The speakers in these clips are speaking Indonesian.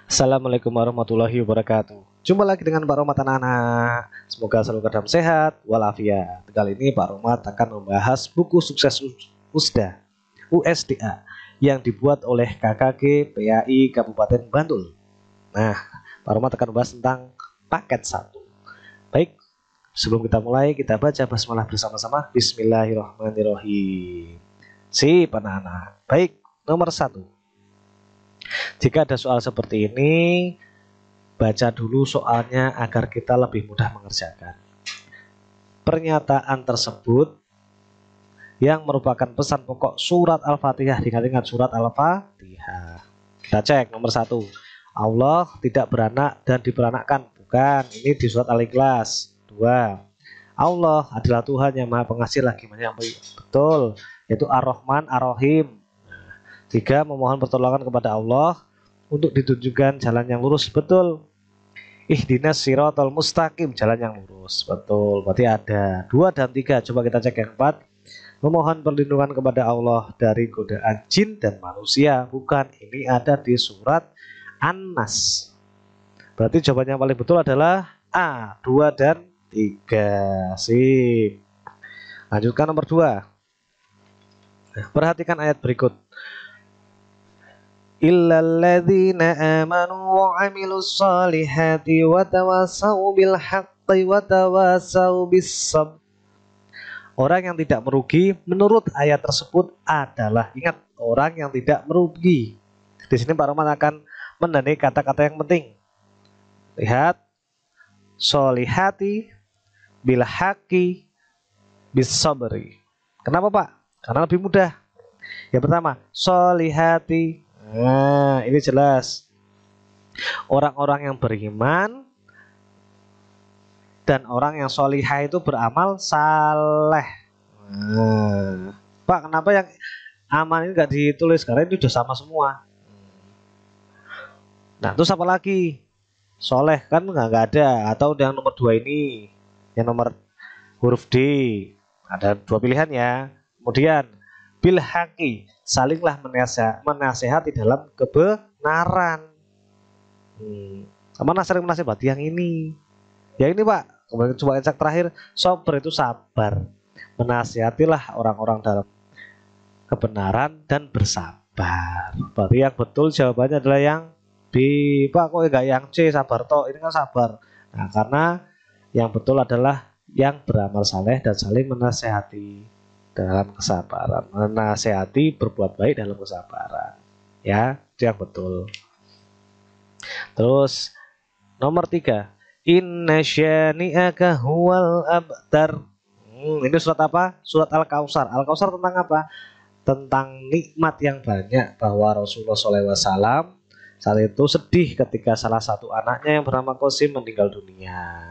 Assalamualaikum warahmatullahi wabarakatuh. Jumpa lagi dengan Pak Romat anak-anak. Semoga selalu dalam sehat walafiat. Kali ini Pak Romat akan membahas buku sukses USDA yang dibuat oleh KKG PAI Kabupaten Bantul. Nah, Pak Romat akan membahas tentang paket 1. Baik, sebelum kita mulai kita baca basmalah bersama-sama. Bismillahirrahmanirrahim. Si anak-anak. Baik, nomor 1. Jika ada soal seperti ini, baca dulu soalnya agar kita lebih mudah mengerjakan. Pernyataan tersebut yang merupakan pesan pokok surat Al-Fatihah. Ingat-ingat surat Al-Fatihah. Kita cek nomor 1. Allah tidak beranak dan diperanakkan. Bukan, ini di surat Al-Ikhlas. 2. Allah adalah Tuhan yang maha pengasih lagi banyak. Betul, yaitu Ar-Rahman Ar-Rahim. 3. Memohon pertolongan kepada Allah untuk ditunjukkan jalan yang lurus. Betul. Ihdinas siratal mustaqim, jalan yang lurus. Betul. Berarti ada 2 dan 3. Coba kita cek yang 4. Memohon perlindungan kepada Allah dari godaan jin dan manusia. Bukan, ini ada di surat An-Nas. Berarti jawaban yang paling betul adalah A, 2 dan 3. Sip. Lanjutkan nomor 2. Perhatikan ayat berikut. Illalladzina amanu wa 'amilus solihati wa tawassau bil haqqi wa tawassau bis sabr. Orang yang tidak merugi menurut ayat tersebut adalah, ingat, orang yang tidak merugi. Di sini Pak Roman akan menandai kata-kata yang penting. Lihat, solihati bil haqqi bis sabri. Kenapa Pak? Karena lebih mudah. Yang pertama, solihati. Nah, ini jelas. Orang-orang yang beriman dan orang yang solihah itu beramal saleh. Nah, Pak, kenapa yang aman ini nggak ditulis? Karena ini sudah sama semua. Nah, terus apa lagi? Soleh kan nggak ada. Atau yang nomor 2 ini, yang nomor huruf D. Ada 2 pilihan ya. Kemudian bil haqi, salinglah menasehati dalam kebenaran. Mana sering menasehati yang ini? Ya ini Pak. Kemudian coba cek terakhir, sober itu sabar. Menasehatilah orang-orang dalam kebenaran dan bersabar. Berarti yang betul jawabannya adalah yang B. Pak, kok enggak yang C, sabar toh? Ini kan sabar. Nah, karena yang betul adalah yang beramal saleh dan saling menasehati dalam kesabaran, menasehati berbuat baik dalam kesabaran, ya, itu yang betul. Terus nomor 3, inna syani'aka huwal abtar. Ini surat apa? Surat Al-Kautsar. Al-Kautsar tentang apa? Tentang nikmat yang banyak, bahwa Rasulullah SAW saat itu sedih ketika salah satu anaknya yang bernama Qasim meninggal dunia.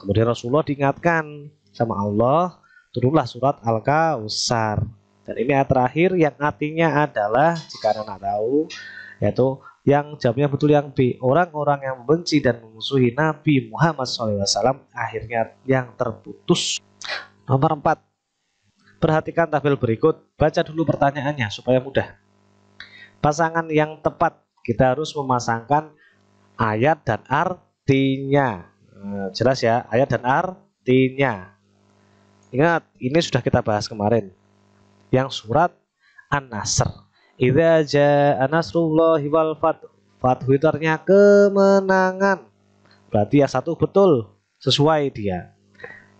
Kemudian Rasulullah diingatkan sama Allah, turunlah surat Al-Kautsar. Dan ini ayat terakhir yang artinya adalah, jika anak tahu, yaitu yang jawabnya betul yang B. Orang-orang yang membenci dan memusuhi Nabi Muhammad SAW akhirnya yang terputus. Nomor 4. Perhatikan tabel berikut. Baca dulu pertanyaannya supaya mudah. Pasangan yang tepat, kita harus memasangkan ayat dan artinya. Jelas ya, ayat dan artinya. Ingat, ini sudah kita bahas kemarin. Yang surat An-Nasr. Idza jaa nasrullahi wal fath. Fathu itu artinya kemenangan. Berarti yang satu betul, sesuai dia.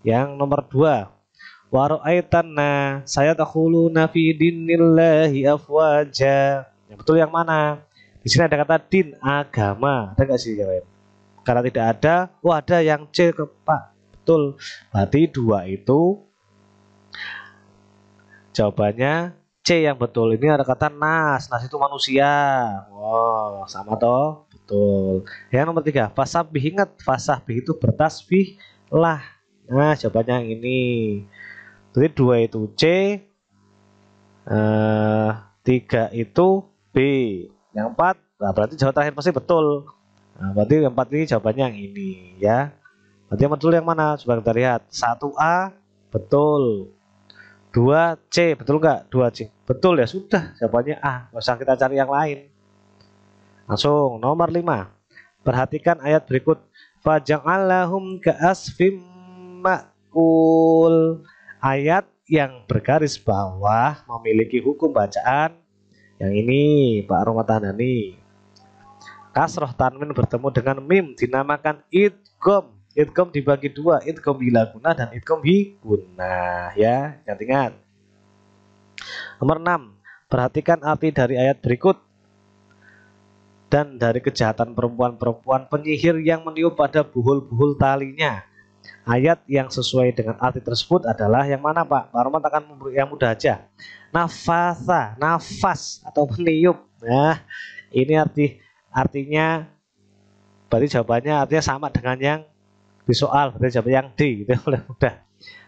Yang nomor 2. Wa ra'aitanna sayadkhuluna fi dinillahi afwaja. Yang betul yang mana? Di sini ada kata din, agama. Ada nggak sih jawab? Karena tidak ada, ada yang C Pak. Betul. Berarti 2 itu jawabannya C yang betul. Ini ada kata nas. Nas itu manusia. Wow, sama toh? Betul. Yang nomor 3, fasabih. Ingat, fasabih itu bertasbih lah. Nah, jawabannya yang ini. Jadi 2 itu C, 3 itu B. Yang 4, nah berarti jawaban terakhir pasti betul. Nah, berarti yang 4 ini jawabannya yang ini ya. Berarti yang betul yang mana? Coba kita lihat. 1A betul. 2C betul nggak? 2C betul ya, sudah jawabannya A. Nggak usah kita cari yang lain. Langsung nomor 5. Perhatikan ayat berikut. Faja'alahum ka'asfim ma'kul. Ayat yang bergaris bawah memiliki hukum bacaan yang ini Pak Romatandani. Kasroh tanwin bertemu dengan mim dinamakan idgham. Idgham dibagi dua, idgham bila guna dan idgham bi guna, ya. Ingat-ingat. Nomor 6. Perhatikan arti dari ayat berikut. Dan dari kejahatan perempuan-perempuan penyihir yang meniup pada buhul-buhul talinya. Ayat yang sesuai dengan arti tersebut adalah yang mana Pak? Pak Roman akan memberi yang mudah aja. Nafasa, nafas atau meniup. Nah, ini artinya berarti jawabannya artinya sama dengan yang di soal, berarti jawabannya yang D gitu oleh mudah.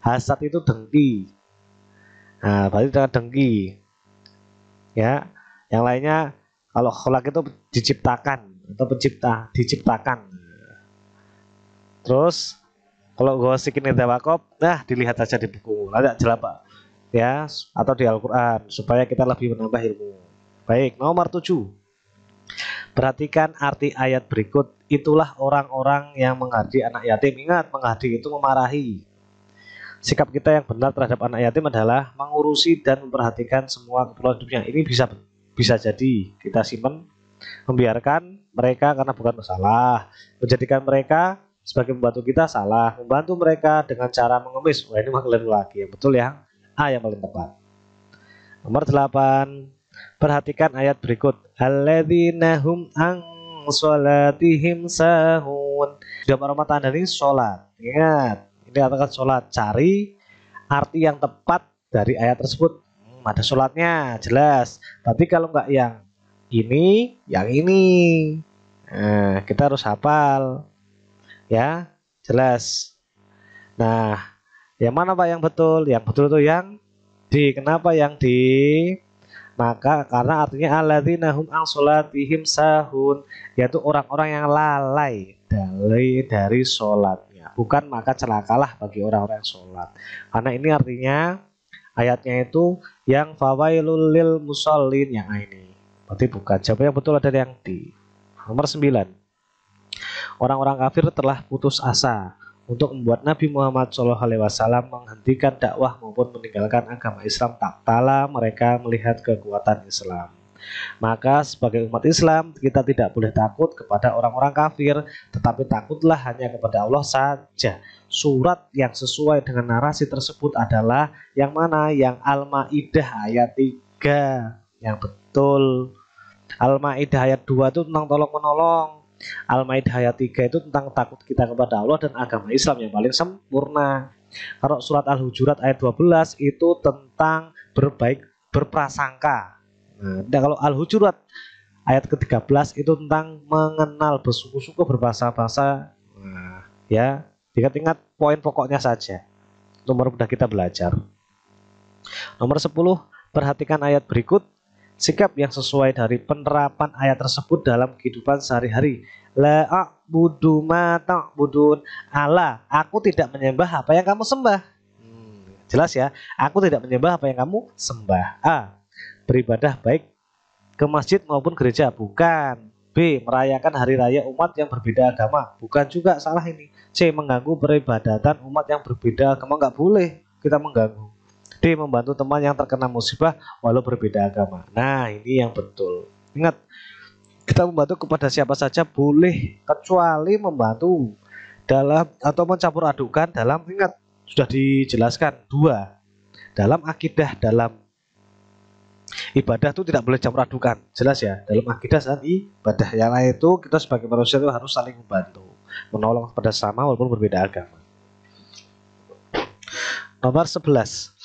Hasad itu dengki. Nah, berarti dengan dengki. Ya, yang lainnya kalau kholak itu diciptakan atau pencipta, diciptakan. Terus kalau gosikin tawakop, nah dilihat saja di buku, agak jelas Pak, ya, atau di Al-Quran supaya kita lebih menambah ilmu. Baik, nomor 7. Perhatikan arti ayat berikut. Itulah orang-orang yang menghardi anak yatim. Ingat, menghardi itu memarahi. Sikap kita yang benar terhadap anak yatim adalah mengurusi dan memperhatikan semua keperluan hidupnya. Ini bisa jadi kita simpan, membiarkan mereka karena bukan masalah, menjadikan mereka sebagai membantu kita salah, membantu mereka dengan cara mengemis. Wah, ini mengkeliru lagi. Yang betul yang A yang paling tepat. Nomor 8. Perhatikan ayat berikut. Alladzina hum an sholatihim sahun. Sudah Pak tanda ini sholat. Ingat, ini katakan sholat. Cari arti yang tepat dari ayat tersebut. Ada sholatnya, jelas. Tapi kalau enggak yang ini. Nah, kita harus hafal. Ya, jelas. Nah, yang mana Pak yang betul? Yang betul itu yang D. Kenapa yang D? Maka karena artinya alladzina hum an sholatihim sahun, yaitu orang-orang yang lalai dari sholatnya. Bukan maka celakalah bagi orang-orang yang sholat. Karena ini artinya ayatnya itu yang fawailul lil musallin, yang ini. Berarti bukan. Jawaban yang betul adalah yang D. Nomor 9. Orang-orang kafir telah putus asa untuk membuat Nabi Muhammad SAW menghentikan dakwah maupun meninggalkan agama Islam tak kala mereka melihat kekuatan Islam. Maka sebagai umat Islam kita tidak boleh takut kepada orang-orang kafir, tetapi takutlah hanya kepada Allah saja. Surat yang sesuai dengan narasi tersebut adalah yang mana? Yang Al-Maidah ayat 3. Yang betul. Al-Maidah ayat 2 itu tentang tolong-menolong. Al-Maidah ayat 3 itu tentang takut kita kepada Allah dan agama Islam yang paling sempurna. Kalau surat Al-Hujurat ayat 12 itu tentang berprasangka. Nah, kalau Al-Hujurat ayat ke-13 itu tentang mengenal bersuku-suku berbahasa-bahasa. Nah, ya, ingat-ingat poin pokoknya saja. Nomor mudah kita belajar. Nomor 10, perhatikan ayat berikut. Sikap yang sesuai dari penerapan ayat tersebut dalam kehidupan sehari-hari. La a'budu ma ta'budun. Allah, aku tidak menyembah apa yang kamu sembah. Jelas ya, aku tidak menyembah apa yang kamu sembah. A. Beribadah baik ke masjid maupun gereja. Bukan. B. Merayakan hari raya umat yang berbeda agama. Bukan juga, salah ini. C. Mengganggu peribadatan umat yang berbeda agama. Nggak boleh kita mengganggu. D. Membantu teman yang terkena musibah walau berbeda agama. Nah, ini yang betul. Ingat, kita membantu kepada siapa saja boleh, kecuali membantu dalam atau mencampur adukan dalam, ingat, sudah dijelaskan 2. Dalam akidah, dalam ibadah itu tidak boleh campur adukan. Jelas ya, dalam akidah dan ibadah. Yang lain itu kita sebagai manusia itu harus saling membantu, menolong kepada sama walaupun berbeda agama. Nomor 11.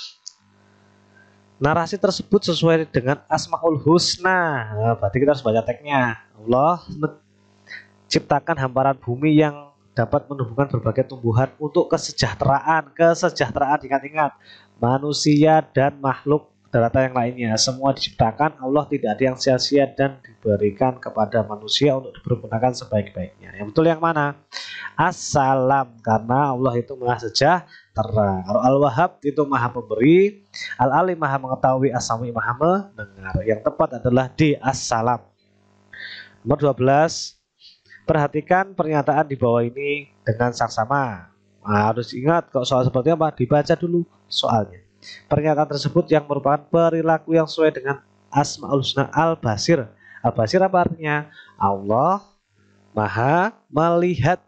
Narasi tersebut sesuai dengan Asmaul Husna. Nah, berarti kita harus baca teksnya. Allah menciptakan hamparan bumi yang dapat menumbuhkan berbagai tumbuhan untuk kesejahteraan. Ingat-ingat, manusia dan makhluk daratan yang lainnya. Semua diciptakan Allah, tidak ada yang sia-sia dan diberikan kepada manusia untuk dipergunakan sebaik-baiknya. Yang betul yang mana? Assalam, karena Allah itu maha sejahtera. Kalau Al-Wahhab itu maha pemberi, Al-Alim maha mengetahui, As-Sami maha mendengar. Yang tepat adalah di Assalam. Nomor 12, perhatikan pernyataan di bawah ini dengan saksama. Nah, harus ingat kok soal seperti apa, dibaca dulu soalnya. Pernyataan tersebut yang merupakan perilaku yang sesuai dengan Asmaul Husna Al-Basir. Al-Basir apa artinya? Allah Maha melihat.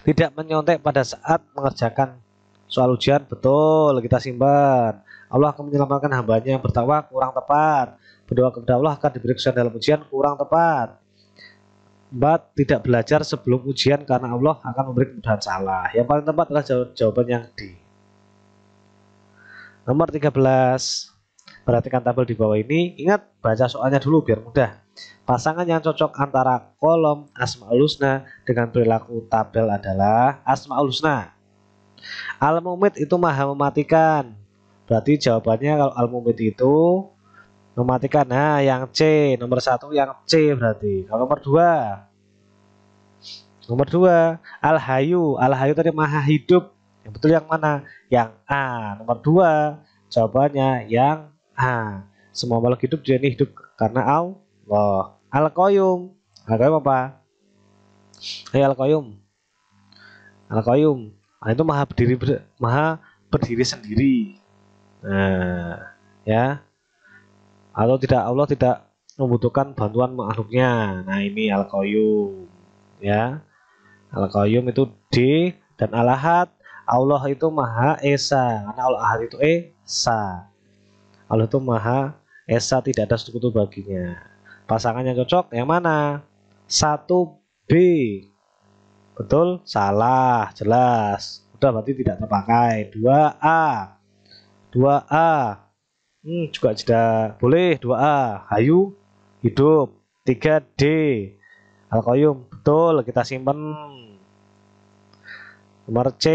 Tidak menyontek pada saat mengerjakan soal ujian, betul, kita simpan. Allah akan menyelamatkan hambanya yang bertakwa, kurang tepat. Berdoa kepada Allah akan diberi kesulitan dalam ujian, kurang tepat. 4. Tidak belajar sebelum ujian karena Allah akan memberi kemudahan, salah. Yang paling tepat adalah jawaban yang D. Nomor 13, perhatikan tabel di bawah ini. Ingat, baca soalnya dulu biar mudah. Pasangan yang cocok antara kolom Asmaul Husna dengan perilaku tabel adalah Asmaul Husna. Al-Mumit itu maha mematikan. Berarti jawabannya kalau Al-Mumit itu mematikan. Nah, yang C, nomor 1 yang C berarti. Kalau nomor 2 Al-Hayu. Al-Hayu tadi maha hidup. Yang betul yang mana? Yang A. Nomor 2 jawabannya yang A. Semua makhluk hidup dia ini hidup karena Allah. Al-Qayyum. Al-Qayyum apa? Ayo Al-Qayyum. Al-Qayyum. Nah, itu maha berdiri sendiri. Nah, ya. Atau tidak, Allah tidak membutuhkan bantuan makhluknya. Nah, ini Al-Qayyum, ya. Al-Qayyum itu D. Dan Al-Ahad, Allah itu Maha Esa. Karena Al-Ahad itu Esa. Allah itu Maha Esa, tidak ada sekutu baginya. Pasangannya cocok yang mana? 1B. Betul? Salah, jelas. Udah berarti tidak terpakai. 2A. 2A. Juga tidak boleh. 2A. Hayu hidup. 3D. Al-Qayyum. Betul, kita simpan. Nomor C.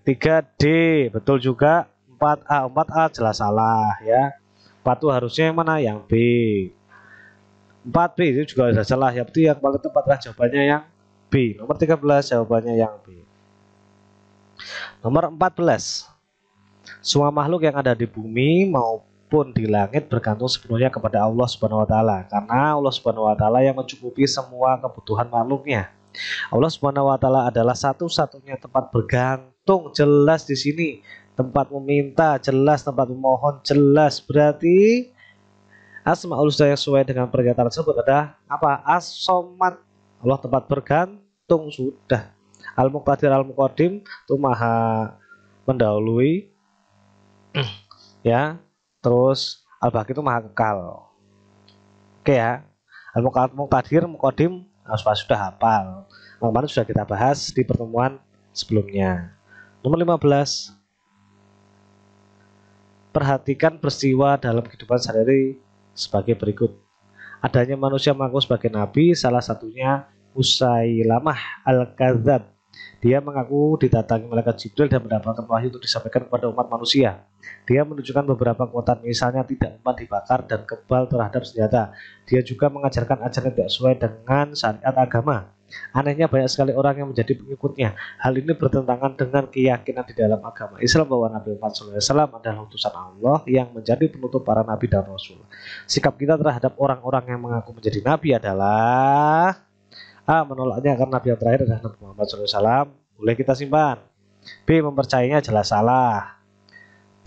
3D. Betul juga. 4A. 4A jelas salah ya. 4 itu harusnya yang mana? Yang B. 4B itu juga sudah salah. Yang itu yang paling tepat adalah jawabannya yang B. Nomor 13 jawabannya yang B. Nomor 14. Semua makhluk yang ada di bumi maupun di langit bergantung sepenuhnya kepada Allah Subhanahu wa taala, karena Allah Subhanahu wa taala yang mencukupi semua kebutuhan makhluknya. Allah Subhanahu wa taala adalah satu-satunya tempat bergantung, jelas di sini. Tempat meminta jelas, tempat memohon jelas. Berarti Asmaul Husna yang sesuai dengan pernyataan tersebut adalah apa? As-Somad. Allah tempat bergantung sudah. Al-Muqtadir Al-Muqaddim itu maha mendahului ya. Terus Al-Baqi itu maha kekal. Oke ya. Al-Muqtadir Muqaddim sudah hafal. Kemarin sudah kita bahas di pertemuan sebelumnya. Nomor 15. Perhatikan peristiwa dalam kehidupan sehari-hari sebagai berikut. Adanya manusia mengaku sebagai nabi, salah satunya Musailamah Al-Kadzab. Dia mengaku didatangi malaikat Jibril dan mendapatkan wahyu untuk disampaikan kepada umat manusia. Dia menunjukkan beberapa kekuatan, misalnya tidak mudah dibakar dan kebal terhadap senjata. Dia juga mengajarkan ajaran tidak sesuai dengan syariat agama. Anehnya banyak sekali orang yang menjadi pengikutnya. Hal ini bertentangan dengan keyakinan di dalam agama Islam bahwa Nabi Muhammad SAW adalah utusan Allah yang menjadi penutup para nabi dan rasul. Sikap kita terhadap orang-orang yang mengaku menjadi nabi adalah A. Menolaknya karena nabi yang terakhir adalah Nabi Muhammad SAW. Boleh kita simpan. B. Mempercayainya jelas salah.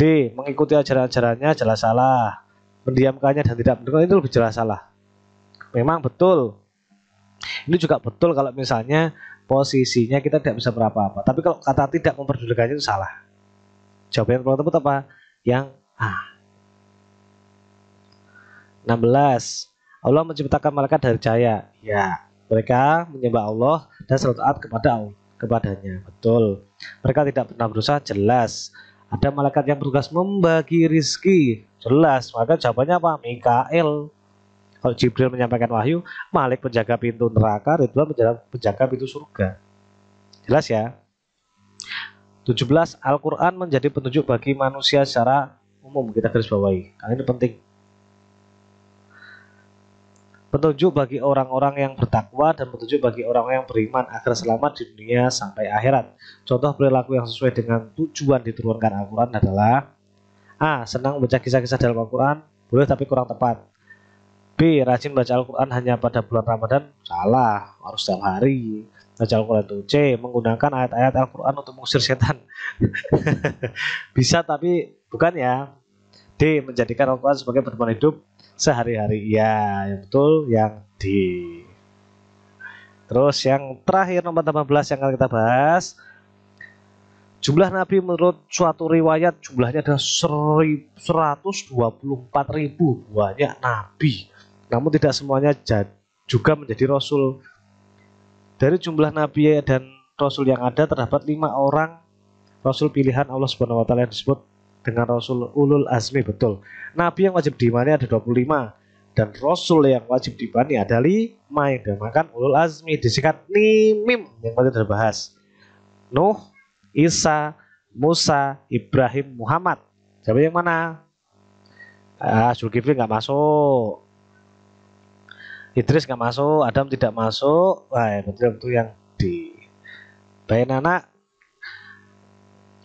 D. Mengikuti ajaran-ajarannya jelas salah. Mendiamkannya dan tidak mendengar itu lebih jelas salah. Memang betul. Ini juga betul kalau misalnya posisinya kita tidak bisa berapa-apa. Tapi kalau kata tidak memperdulikannya itu salah. Jawaban yang paling tepat apa? Yang A. 16. Allah menciptakan malaikat dari cahaya. Ya, mereka menyembah Allah dan selalu taat kepadanya. Betul. Mereka tidak pernah berusaha, jelas. Ada malaikat yang bertugas membagi rizki, jelas. Maka jawabannya apa? Mikael. Kalau Jibril menyampaikan wahyu, Malik penjaga pintu neraka, Ridwan penjaga pintu surga. Jelas ya. 17. Al-Quran menjadi petunjuk bagi manusia secara umum. Kita garis bawahi, karena ini penting. Petunjuk bagi orang-orang yang bertakwa dan petunjuk bagi orang-orang yang beriman agar selamat di dunia sampai akhirat. Contoh perilaku yang sesuai dengan tujuan diturunkan Al-Quran adalah A. Senang membaca kisah-kisah dalam Al-Quran, boleh tapi kurang tepat. B. B. Rajin baca Al-Quran hanya pada bulan Ramadan. Salah, harus setiap hari baca Al-Quran itu. C. Menggunakan ayat-ayat Al-Quran untuk mengusir setan. Bisa tapi bukan ya. D. Menjadikan Al-Quran sebagai berteman hidup sehari-hari. Ya, yang betul yang D. Terus yang terakhir nomor 18 yang akan kita bahas. Jumlah nabi menurut suatu riwayat jumlahnya ada 124.000. Banyak nabi. Namun tidak semuanya juga menjadi rasul. Dari jumlah nabi dan rasul yang ada terdapat 5 orang rasul pilihan Allah Subhanahu wa taala yang disebut dengan rasul ulul azmi, betul. Nabi yang wajib diimani ada 25 dan rasul yang wajib diimani ada 5 yang dinamakan ulul azmi, disingkat NIMIM yang tadi sudah bahas. Nuh, Isa, Musa, Ibrahim, Muhammad. Siapa yang mana? Zulkifli nggak masuk. Idris nggak masuk, Adam tidak masuk. Wah, betul-betul yang di. Baik anak,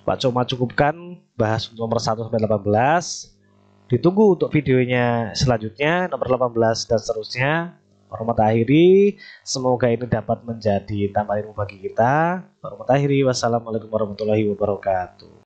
Pak Cuma cukupkan bahas nomor 1 sampai 18. Ditunggu untuk videonya selanjutnya nomor 18 dan seterusnya. Hormat akhiri, semoga ini dapat menjadi tambahan ilmu bagi kita. Hormat akhiri, wassalamualaikum warahmatullahi wabarakatuh.